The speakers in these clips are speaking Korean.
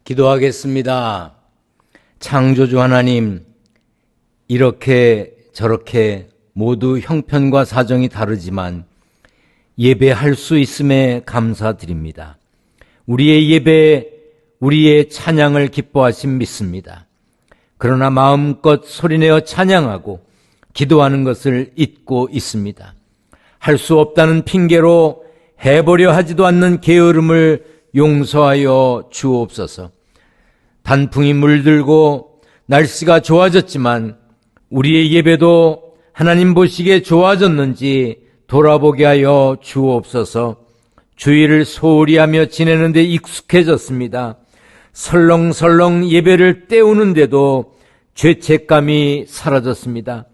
기도하겠습니다. 창조주 하나님, 이렇게 저렇게 모두 형편과 사정이 다르지만 예배할 수 있음에 감사드립니다. 우리의 예배, 우리의 찬양을 기뻐하심 믿습니다. 그러나 마음껏 소리내어 찬양하고 기도하는 것을 잊고 있습니다. 할 수 없다는 핑계로 해보려 하지도 않는 게으름을 용서하여 주옵소서. 단풍이 물들고 날씨가 좋아졌지만 우리의 예배도 하나님 보시기에 좋아졌는지 돌아보게 하여 주옵소서. 주일을 소홀히 하며 지내는 데 익숙해졌습니다. 설렁설렁 예배를 때우는데도 죄책감이 사라졌습니다.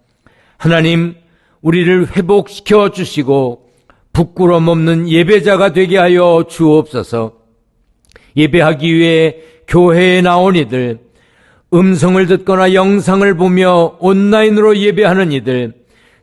하나님, 우리를 회복시켜 주시고 부끄럼 없는 예배자가 되게 하여 주옵소서. 예배하기 위해 교회에 나온 이들, 음성을 듣거나 영상을 보며 온라인으로 예배하는 이들,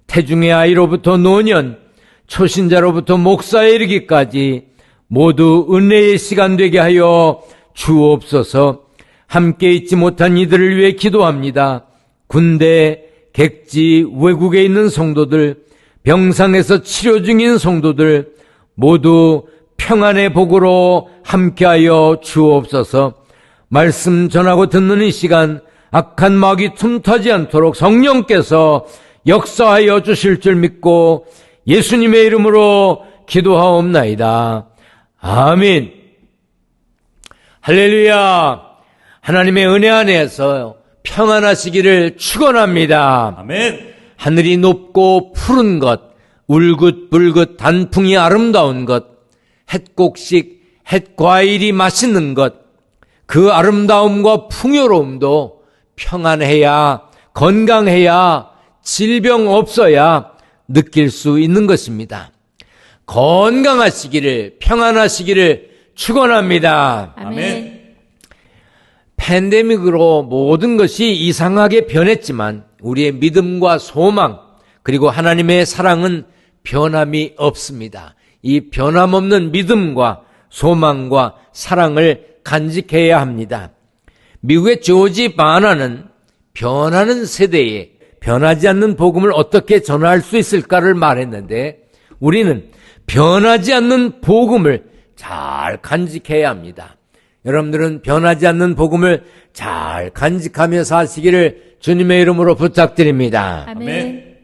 태중의 아이로부터 노년, 초신자로부터 목사에 이르기까지 모두 은혜의 시간 되게 하여 주옵소서. 함께 있지 못한 이들을 위해 기도합니다. 군대, 객지, 외국에 있는 성도들, 병상에서 치료 중인 성도들 모두 평안의 복으로 함께하여 주옵소서. 말씀 전하고 듣는 이 시간 악한 마귀 틈타지 않도록 성령께서 역사하여 주실 줄 믿고 예수님의 이름으로 기도하옵나이다. 아멘. 할렐루야. 하나님의 은혜 안에서 평안하시기를 축원합니다. 아멘. 하늘이 높고 푸른 것, 울긋불긋 단풍이 아름다운 것, 햇곡식 햇과일이 맛있는 것, 그 아름다움과 풍요로움도 평안해야, 건강해야, 질병 없어야 느낄 수 있는 것입니다. 건강하시기를, 평안하시기를 축원합니다. 아멘. 팬데믹으로 모든 것이 이상하게 변했지만 우리의 믿음과 소망 그리고 하나님의 사랑은 변함이 없습니다. 이 변함없는 믿음과 소망과 사랑을 간직해야 합니다. 미국의 조지 바나는 변하는 세대에 변하지 않는 복음을 어떻게 전할 수 있을까를 말했는데 우리는 변하지 않는 복음을 잘 간직해야 합니다. 여러분들은 변하지 않는 복음을 잘 간직하며 사시기를 주님의 이름으로 부탁드립니다. 아멘.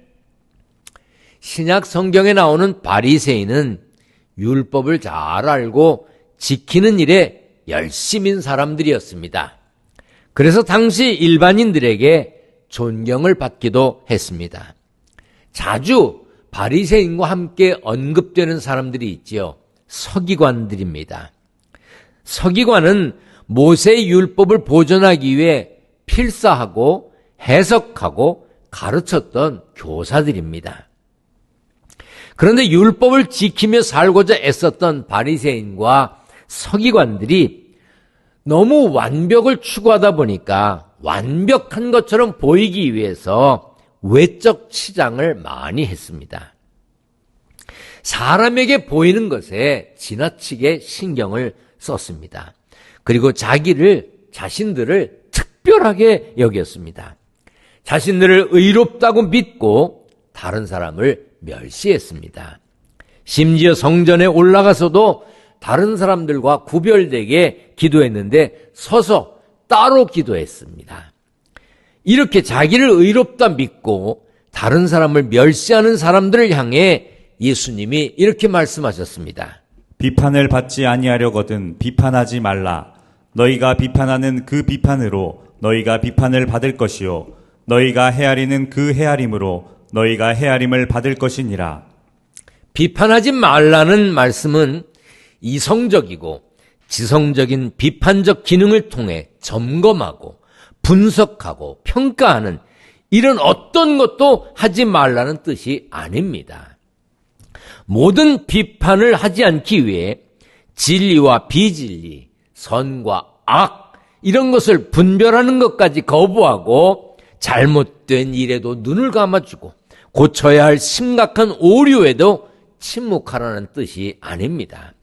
신약 성경에 나오는 바리새인은 율법을 잘 알고 지키는 일에 열심인 사람들이었습니다. 그래서 당시 일반인들에게 존경을 받기도 했습니다. 자주 바리새인과 함께 언급되는 사람들이 있지요. 서기관들입니다. 서기관은 모세의 율법을 보존하기 위해 필사하고 해석하고 가르쳤던 교사들입니다. 그런데 율법을 지키며 살고자 애썼던 바리새인과 서기관들이 너무 완벽을 추구하다 보니까 완벽한 것처럼 보이기 위해서 외적 치장을 많이 했습니다. 사람에게 보이는 것에 지나치게 신경을 썼습니다. 그리고 자신들을 특별하게 여겼습니다. 자신들을 의롭다고 믿고 다른 사람을 멸시했습니다. 심지어 성전에 올라가서도 다른 사람들과 구별되게 기도했는데 서서 따로 기도했습니다. 이렇게 자기를 의롭다 믿고 다른 사람을 멸시하는 사람들을 향해 예수님이 이렇게 말씀하셨습니다. 비판을 받지 아니하려거든 비판하지 말라. 너희가 비판하는 그 비판으로 너희가 비판을 받을 것이요 너희가 헤아리는 그 헤아림으로 너희가 헤아림을 받을 것이니라. 비판하지 말라는 말씀은 이성적이고 지성적인 비판적 기능을 통해 점검하고 분석하고 평가하는 이런 어떤 것도 하지 말라는 뜻이 아닙니다. 모든 비판을 하지 않기 위해 진리와 비진리, 선과 악 이런 것을 분별하는 것까지 거부하고 잘못된 일에도 눈을 감아주고 고쳐야 할 심각한 오류에도 침묵하라는 뜻이 아닙니다.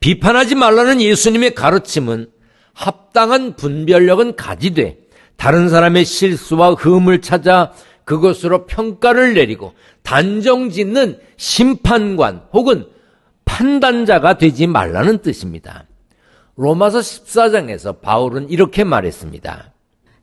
비판하지 말라는 예수님의 가르침은 합당한 분별력은 가지되 다른 사람의 실수와 흠을 찾아 그것으로 평가를 내리고 단정짓는 심판관 혹은 판단자가 되지 말라는 뜻입니다. 로마서 14장에서 바울은 이렇게 말했습니다.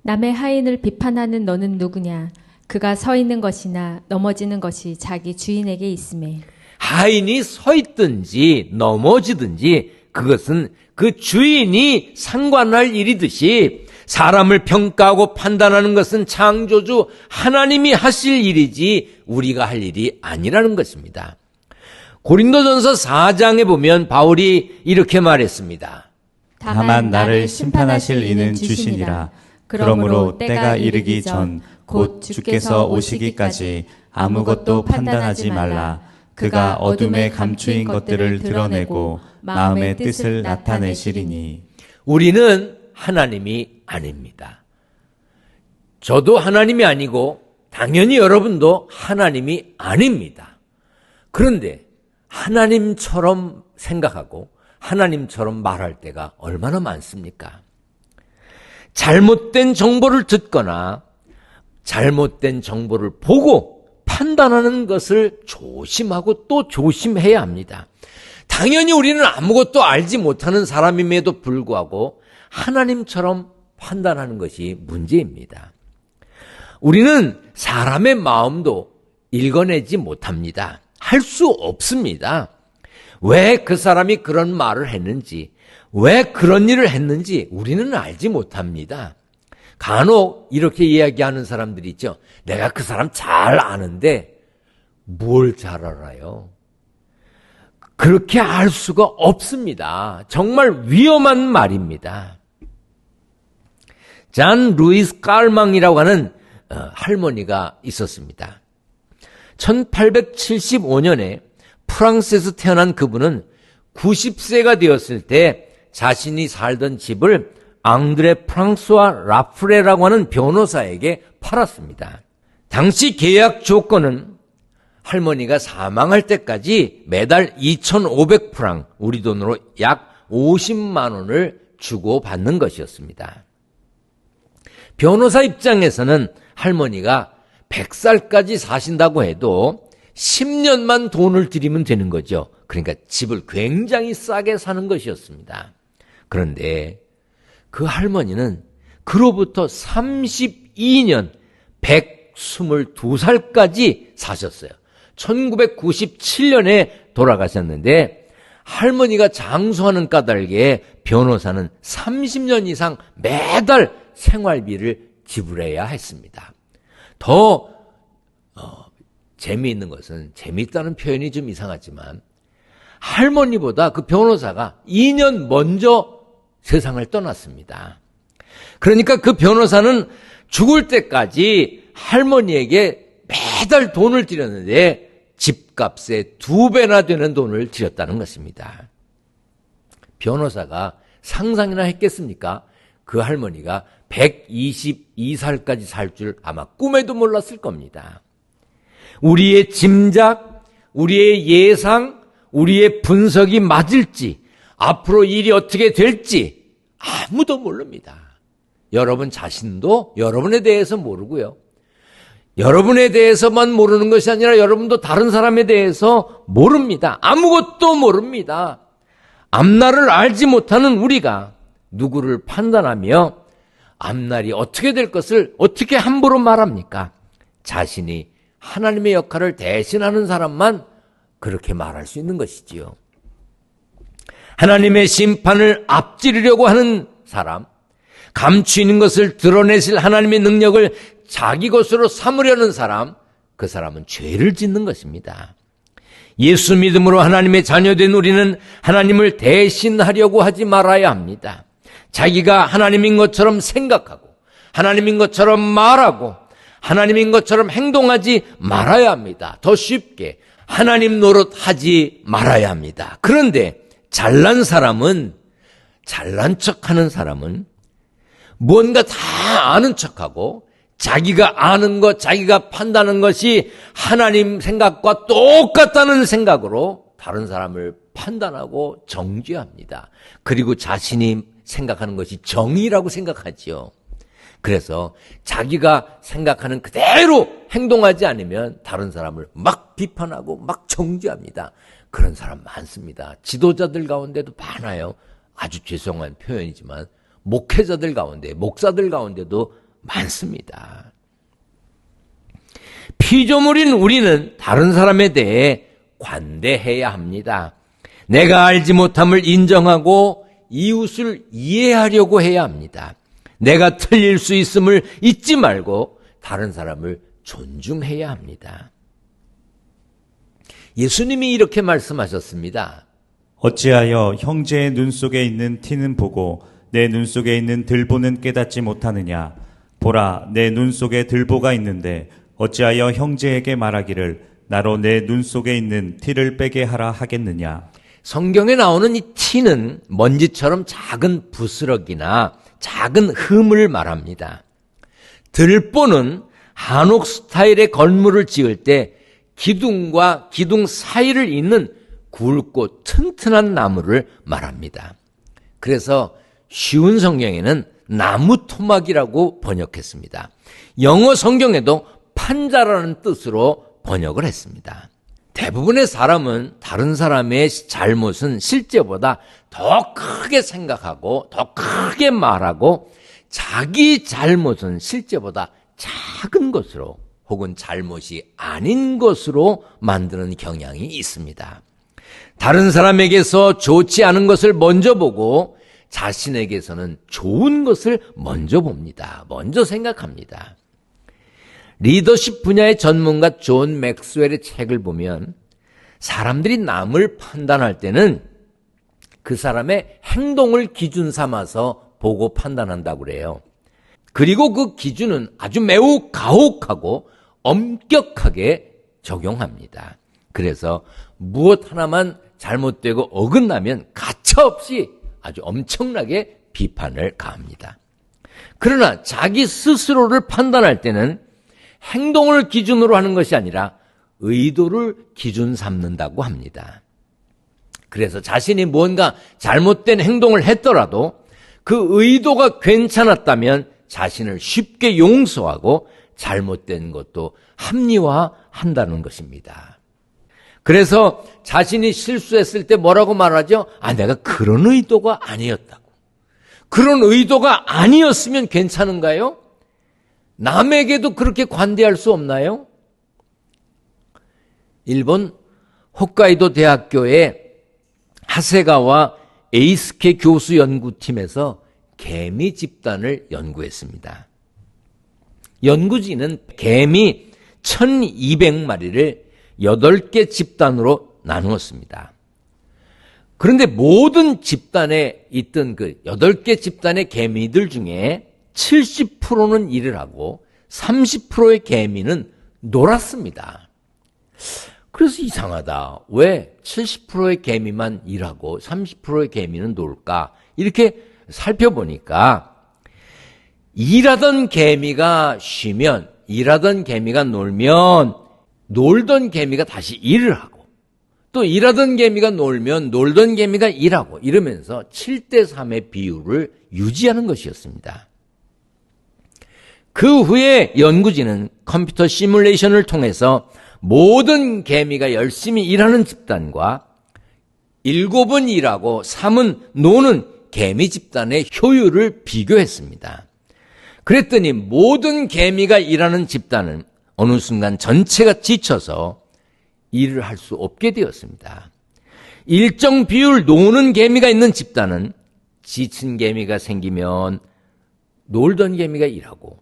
남의 하인을 비판하는 너는 누구냐? 그가 서 있는 것이나 넘어지는 것이 자기 주인에게 있음에. 하인이 서 있든지 넘어지든지 그것은 그 주인이 상관할 일이듯이 사람을 평가하고 판단하는 것은 창조주 하나님이 하실 일이지 우리가 할 일이 아니라는 것입니다. 고린도전서 4장에 보면 바울이 이렇게 말했습니다. 다만 나를 심판하실 이는 주시니라. 그러므로 때가 이르기 전 곧 주께서 오시기까지 아무것도 판단하지 말라. 그가 어둠에 감추인 것들을 드러내고 마음의 뜻을 나타내시리니. 우리는 하나님이 아닙니다. 저도 하나님이 아니고 당연히 여러분도 하나님이 아닙니다. 그런데 하나님처럼 생각하고 하나님처럼 말할 때가 얼마나 많습니까? 잘못된 정보를 듣거나 잘못된 정보를 보고 판단하는 것을 조심하고 또 조심해야 합니다. 당연히 우리는 아무것도 알지 못하는 사람임에도 불구하고 하나님처럼 판단하는 것이 문제입니다. 우리는 사람의 마음도 읽어내지 못합니다. 할 수 없습니다. 왜 그 사람이 그런 말을 했는지, 왜 그런 일을 했는지 우리는 알지 못합니다. 간혹 이렇게 이야기하는 사람들이 있죠. 내가 그 사람 잘 아는데 뭘 잘 알아요? 그렇게 알 수가 없습니다. 정말 위험한 말입니다. 잔 루이스 깔망이라고 하는 할머니가 있었습니다. 1875년에 프랑스에서 태어난 그분은 90세가 되었을 때 자신이 살던 집을 앙드레 프랑스와 라프레라고 하는 변호사에게 팔았습니다. 당시 계약 조건은 할머니가 사망할 때까지 매달 2,500프랑, 우리 돈으로 약 50만 원을 주고 받는 것이었습니다. 변호사 입장에서는 할머니가 100살까지 사신다고 해도 10년만 돈을 들이면 되는 거죠. 그러니까 집을 굉장히 싸게 사는 것이었습니다. 그런데 그 할머니는 그로부터 32년 122살까지 사셨어요. 1997년에 돌아가셨는데 할머니가 장수하는 까닭에 변호사는 30년 이상 매달 생활비를 지불해야 했습니다. 더 재미있는 것은, 재미있다는 표현이 좀 이상하지만 할머니보다 그 변호사가 2년 먼저 세상을 떠났습니다. 그러니까 그 변호사는 죽을 때까지 할머니에게 매달 돈을 들였는데 집값의 2배나 되는 돈을 들였다는 것입니다. 변호사가 상상이나 했겠습니까? 그 할머니가 122살까지 살 줄 아마 꿈에도 몰랐을 겁니다. 우리의 짐작, 우리의 예상, 우리의 분석이 맞을지, 앞으로 일이 어떻게 될지 아무도 모릅니다. 여러분 자신도 여러분에 대해서 모르고요. 여러분에 대해서만 모르는 것이 아니라 여러분도 다른 사람에 대해서 모릅니다. 아무것도 모릅니다. 앞날을 알지 못하는 우리가 누구를 판단하며 앞날이 어떻게 될 것을 어떻게 함부로 말합니까? 자신이 하나님의 역할을 대신하는 사람만 그렇게 말할 수 있는 것이지요. 하나님의 심판을 앞지르려고 하는 사람, 감추이는 것을 드러내실 하나님의 능력을 자기 것으로 삼으려는 사람, 그 사람은 죄를 짓는 것입니다. 예수 믿음으로 하나님의 자녀된 우리는 하나님을 대신하려고 하지 말아야 합니다. 자기가 하나님인 것처럼 생각하고 하나님인 것처럼 말하고 하나님인 것처럼 행동하지 말아야 합니다. 더 쉽게 하나님 노릇하지 말아야 합니다. 그런데 잘난 척하는 사람은 뭔가 다 아는 척하고 자기가 아는 것, 자기가 판단하는 것이 하나님 생각과 똑같다는 생각으로 다른 사람을 판단하고 정죄합니다. 그리고 자신이 생각하는 것이 정의라고 생각하지요. 그래서 자기가 생각하는 그대로 행동하지 않으면 다른 사람을 막 비판하고 막 정죄합니다. 그런 사람 많습니다. 지도자들 가운데도 많아요. 아주 죄송한 표현이지만 목회자들 가운데, 목사들 가운데도 많습니다. 피조물인 우리는 다른 사람에 대해 관대해야 합니다. 내가 알지 못함을 인정하고 이웃을 이해하려고 해야 합니다. 내가 틀릴 수 있음을 잊지 말고 다른 사람을 존중해야 합니다. 예수님이 이렇게 말씀하셨습니다. 어찌하여 형제의 눈 속에 있는 티는 보고 내 눈 속에 있는 들보는 깨닫지 못하느냐? 보라, 내 눈 속에 들보가 있는데 어찌하여 형제에게 말하기를 나로 내 눈 속에 있는 티를 빼게 하라 하겠느냐? 성경에 나오는 이 티는 먼지처럼 작은 부스러기나 작은 흠을 말합니다. 들보는 한옥 스타일의 건물을 지을 때 기둥과 기둥 사이를 잇는 굵고 튼튼한 나무를 말합니다. 그래서 쉬운 성경에는 나무 토막이라고 번역했습니다. 영어 성경에도 판자라는 뜻으로 번역을 했습니다. 대부분의 사람은 다른 사람의 잘못은 실제보다 더 크게 생각하고 더 크게 말하고 자기 잘못은 실제보다 작은 것으로 혹은 잘못이 아닌 것으로 만드는 경향이 있습니다. 다른 사람에게서 좋지 않은 것을 먼저 보고 자신에게서는 좋은 것을 먼저 봅니다. 먼저 생각합니다. 리더십 분야의 전문가 존 맥스웰의 책을 보면 사람들이 남을 판단할 때는 그 사람의 행동을 기준 삼아서 보고 판단한다고 그래요. 그리고 그 기준은 아주 매우 가혹하고 엄격하게 적용합니다. 그래서 무엇 하나만 잘못되고 어긋나면 가차없이 아주 엄청나게 비판을 가합니다. 그러나 자기 스스로를 판단할 때는 행동을 기준으로 하는 것이 아니라 의도를 기준 삼는다고 합니다. 그래서 자신이 뭔가 잘못된 행동을 했더라도 그 의도가 괜찮았다면 자신을 쉽게 용서하고 잘못된 것도 합리화한다는 것입니다. 그래서 자신이 실수했을 때 뭐라고 말하죠? 내가 그런 의도가 아니었다고. 그런 의도가 아니었으면 괜찮은가요? 남에게도 그렇게 관대할 수 없나요? 일본 홋카이도 대학교의 하세가와 에이스케 교수 연구팀에서 개미 집단을 연구했습니다. 연구진은 개미 1200마리를 8개 집단으로 나누었습니다. 그런데 모든 집단에 있던 그 8개 집단의 개미들 중에 70%는 일을 하고 30%의 개미는 놀았습니다. 그래서 이상하다. 왜 70%의 개미만 일하고 30%의 개미는 놀까? 이렇게 살펴보니까 일하던 개미가 쉬면, 일하던 개미가 놀면 놀던 개미가 다시 일을 하고, 또 일하던 개미가 놀면 놀던 개미가 일하고, 이러면서 7대3의 비율을 유지하는 것이었습니다. 그 후에 연구진은 컴퓨터 시뮬레이션을 통해서 모든 개미가 열심히 일하는 집단과 7은 일하고 3은 노는 개미 집단의 효율을 비교했습니다. 그랬더니 모든 개미가 일하는 집단은 어느 순간 전체가 지쳐서 일을 할 수 없게 되었습니다. 일정 비율 노는 개미가 있는 집단은 지친 개미가 생기면 놀던 개미가 일하고,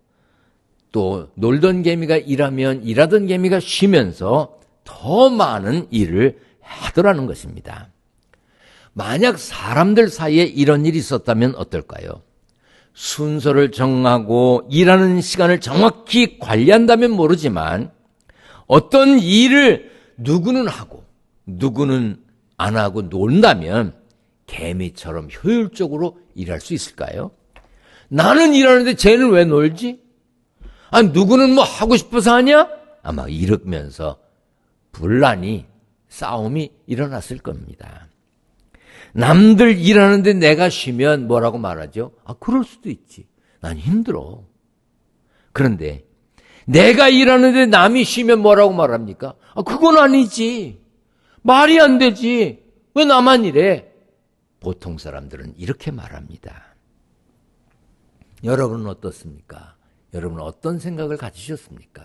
또 놀던 개미가 일하면 일하던 개미가 쉬면서 더 많은 일을 하더라는 것입니다. 만약 사람들 사이에 이런 일이 있었다면 어떨까요? 순서를 정하고 일하는 시간을 정확히 관리한다면 모르지만 어떤 일을 누구는 하고 누구는 안 하고 논다면 개미처럼 효율적으로 일할 수 있을까요? 나는 일하는데 쟤는 왜 놀지? 누구는 뭐 하고 싶어서 하냐? 아마 이러면서 분란이, 싸움이 일어났을 겁니다. 남들 일하는데 내가 쉬면 뭐라고 말하죠? 그럴 수도 있지. 난 힘들어. 그런데 내가 일하는데 남이 쉬면 뭐라고 말합니까? 그건 아니지. 말이 안 되지. 왜 나만 이래? 보통 사람들은 이렇게 말합니다. 여러분은 어떻습니까? 여러분은 어떤 생각을 가지셨습니까?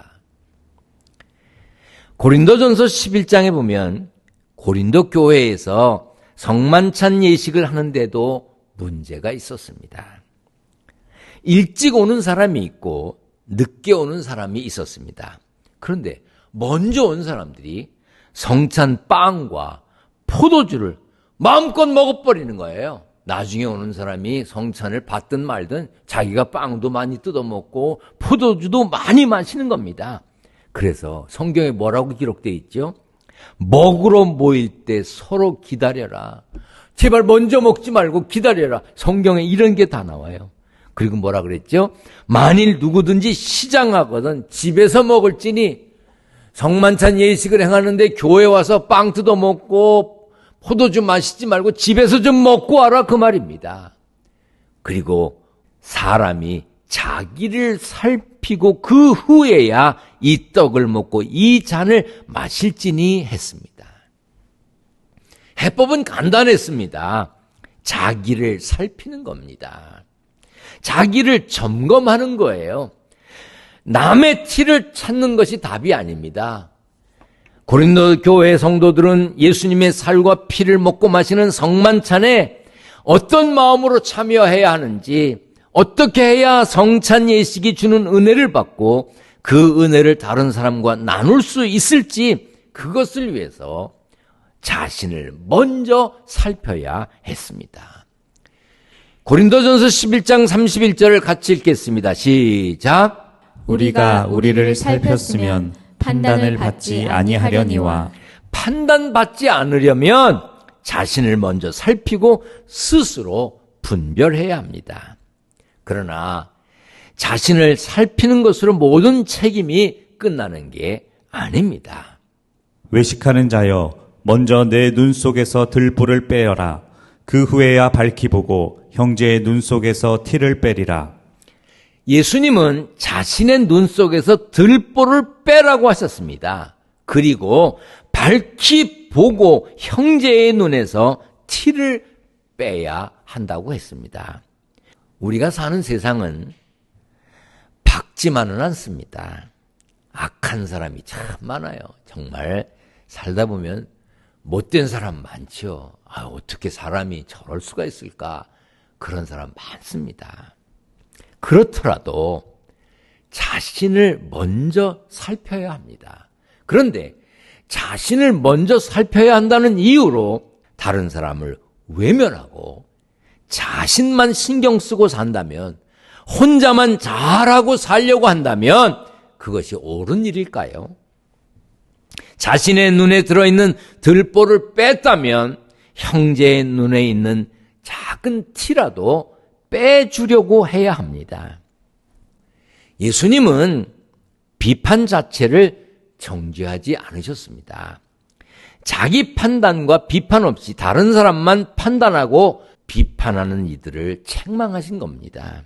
고린도전서 11장에 보면 고린도 교회에서 성만찬 예식을 하는데도 문제가 있었습니다. 일찍 오는 사람이 있고 늦게 오는 사람이 있었습니다. 그런데 먼저 온 사람들이 성찬 빵과 포도주를 마음껏 먹어버리는 거예요. 나중에 오는 사람이 성찬을 받든 말든 자기가 빵도 많이 뜯어먹고 포도주도 많이 마시는 겁니다. 그래서 성경에 뭐라고 기록되어 있죠? 먹으러 모일 때 서로 기다려라. 제발 먼저 먹지 말고 기다려라. 성경에 이런 게 다 나와요. 그리고 뭐라 그랬죠? 만일 누구든지 시장하거든 집에서 먹을지니 성만찬 예식을 행하는데 교회 와서 빵 뜯어 먹고 포도주 마시지 말고 집에서 좀 먹고 와라, 그 말입니다. 그리고 사람이 자기를 살피고 그 후에야 이 떡을 먹고 이 잔을 마실지니 했습니다. 해법은 간단했습니다. 자기를 살피는 겁니다. 자기를 점검하는 거예요. 남의 티를 찾는 것이 답이 아닙니다. 고린도 교회 성도들은 예수님의 살과 피를 먹고 마시는 성만찬에 어떤 마음으로 참여해야 하는지, 어떻게 해야 성찬 예식이 주는 은혜를 받고 그 은혜를 다른 사람과 나눌 수 있을지, 그것을 위해서 자신을 먼저 살펴야 했습니다. 고린도전서 11장 31절을 같이 읽겠습니다. 시작. 우리가 우리를 살폈으면 판단을 받지 아니하려니와. 판단받지 않으려면 자신을 먼저 살피고 스스로 분별해야 합니다. 그러나 자신을 살피는 것으로 모든 책임이 끝나는 게 아닙니다. 외식하는 자여, 먼저 내 눈 속에서 들보를 빼어라. 그 후에야 밝히 보고 형제의 눈 속에서 티를 빼리라. 예수님은 자신의 눈 속에서 들보를 빼라고 하셨습니다. 그리고 밝히 보고 형제의 눈에서 티를 빼야 한다고 했습니다. 우리가 사는 세상은 밝지만은 않습니다. 악한 사람이 참 많아요. 정말 살다 보면 못된 사람 많죠. 어떻게 사람이 저럴 수가 있을까? 그런 사람 많습니다. 그렇더라도 자신을 먼저 살펴야 합니다. 그런데 자신을 먼저 살펴야 한다는 이유로 다른 사람을 외면하고 자신만 신경 쓰고 산다면, 혼자만 잘하고 살려고 한다면 그것이 옳은 일일까요? 자신의 눈에 들어있는 들보를 뺐다면 형제의 눈에 있는 작은 티라도 빼주려고 해야 합니다. 예수님은 비판 자체를 정죄하지 않으셨습니다. 자기 판단과 비판 없이 다른 사람만 판단하고 비판하는 이들을 책망하신 겁니다.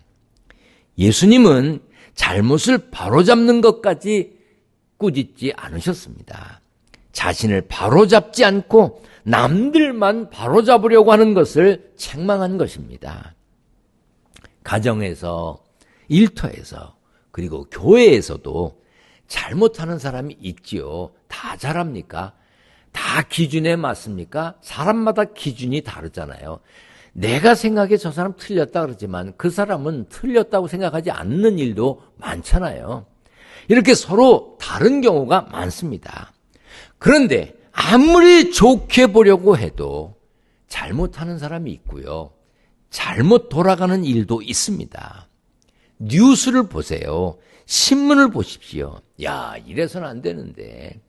예수님은 잘못을 바로잡는 것까지 꾸짖지 않으셨습니다. 자신을 바로잡지 않고 남들만 바로잡으려고 하는 것을 책망한 것입니다. 가정에서, 일터에서, 그리고 교회에서도 잘못하는 사람이 있지요. 다 잘합니까? 다 기준에 맞습니까? 사람마다 기준이 다르잖아요. 내가 생각해 저 사람 틀렸다 그러지만 그 사람은 틀렸다고 생각하지 않는 일도 많잖아요. 이렇게 서로 다른 경우가 많습니다. 그런데 아무리 좋게 보려고 해도 잘못하는 사람이 있고요. 잘못 돌아가는 일도 있습니다. 뉴스를 보세요. 신문을 보십시오. 야, 이래서는 안 되는데.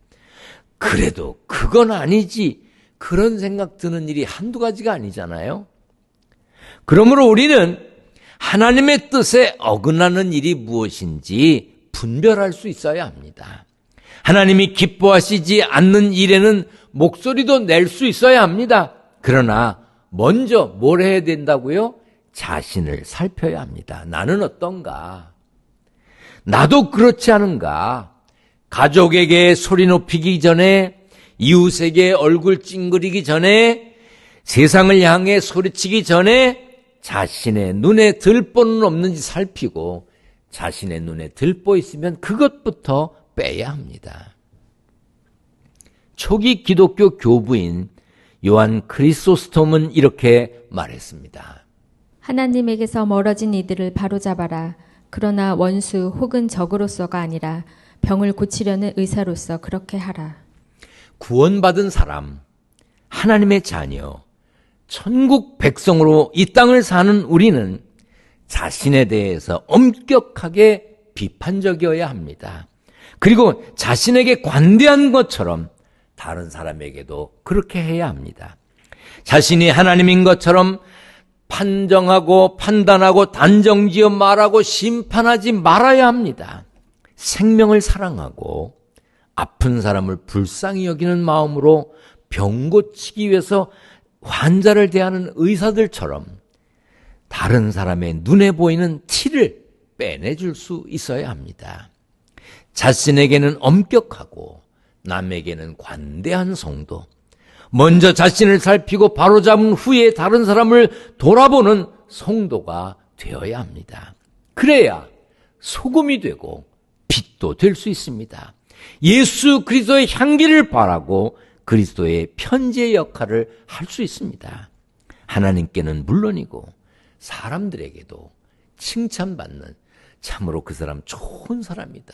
그래도 그건 아니지. 그런 생각 드는 일이 한두 가지가 아니잖아요. 그러므로 우리는 하나님의 뜻에 어긋나는 일이 무엇인지 분별할 수 있어야 합니다. 하나님이 기뻐하시지 않는 일에는 목소리도 낼 수 있어야 합니다. 그러나 먼저 뭘 해야 된다고요? 자신을 살펴야 합니다. 나는 어떤가? 나도 그렇지 않은가? 가족에게 소리 높이기 전에, 이웃에게 얼굴 찡그리기 전에, 세상을 향해 소리치기 전에 자신의 눈에 들보는 없는지 살피고 자신의 눈에 들보 있으면 그것부터 빼야 합니다. 초기 기독교 교부인 요한 크리소스톰은 이렇게 말했습니다. 하나님에게서 멀어진 이들을 바로잡아라. 그러나 원수 혹은 적으로서가 아니라 병을 고치려는 의사로서 그렇게 하라. 구원받은 사람, 하나님의 자녀, 천국 백성으로 이 땅을 사는 우리는 자신에 대해서 엄격하게 비판적이어야 합니다. 그리고 자신에게 관대한 것처럼 다른 사람에게도 그렇게 해야 합니다. 자신이 하나님인 것처럼 판정하고 판단하고 단정지어 말하고 심판하지 말아야 합니다. 생명을 사랑하고 아픈 사람을 불쌍히 여기는 마음으로 병 고치기 위해서 환자를 대하는 의사들처럼 다른 사람의 눈에 보이는 티를 빼내줄 수 있어야 합니다. 자신에게는 엄격하고 남에게는 관대한 성도, 먼저 자신을 살피고 바로잡은 후에 다른 사람을 돌아보는 성도가 되어야 합니다. 그래야 소금이 되고 빛도 될 수 있습니다. 예수 그리스도의 향기를 바라고 그리스도의 편지의 역할을 할 수 있습니다. 하나님께는 물론이고 사람들에게도 칭찬받는, 참으로 그 사람 좋은 사람이다,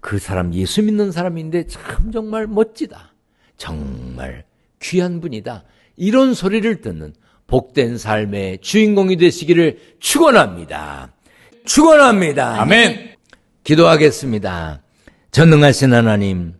그 사람 예수 믿는 사람인데 참 정말 멋지다, 정말 귀한 분이다, 이런 소리를 듣는 복된 삶의 주인공이 되시기를 축원합니다. 축원합니다. 아멘. 기도하겠습니다. 전능하신 하나님,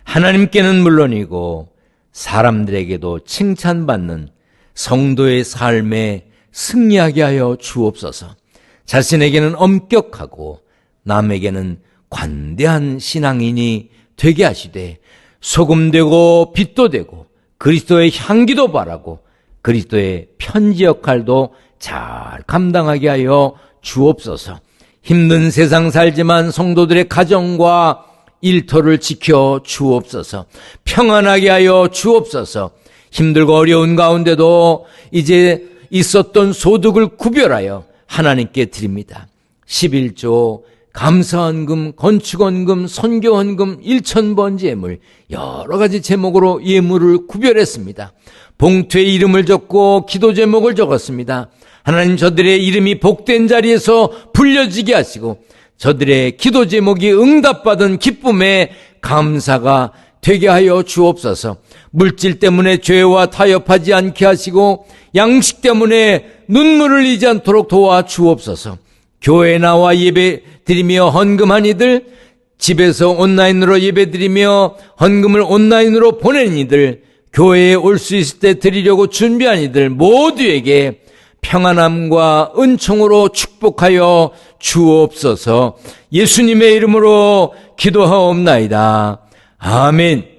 하나님께는 물론이고 사람들에게도 칭찬받는 성도의 삶에 승리하게 하여 주옵소서. 자신에게는 엄격하고 남에게는 관대한 신앙인이 되게 하시되 소금되고 빛도 되고 그리스도의 향기도 바라고 그리스도의 편지 역할도 잘 감당하게 하여 주옵소서. 힘든 세상 살지만 성도들의 가정과 일터를 지켜 주옵소서. 평안하게 하여 주옵소서. 힘들고 어려운 가운데도 이제 있었던 소득을 구별하여 하나님께 드립니다. 11조, 감사헌금, 건축헌금, 선교헌금, 1,000번지 예물, 여러 가지 제목으로 예물을 구별했습니다. 봉투에 이름을 적고 기도 제목을 적었습니다. 하나님, 저들의 이름이 복된 자리에서 불려지게 하시고 저들의 기도 제목이 응답받은 기쁨에 감사가 되게 하여 주옵소서. 물질 때문에 죄와 타협하지 않게 하시고 양식 때문에 눈물을 흘리지 않도록 도와 주옵소서. 교회에 나와 예배 드리며 헌금한 이들, 집에서 온라인으로 예배 드리며 헌금을 온라인으로 보낸 이들, 교회에 올 수 있을 때 드리려고 준비한 이들 모두에게 평안함과 은총으로 축복하여 주옵소서. 예수님의 이름으로 기도하옵나이다. 아멘.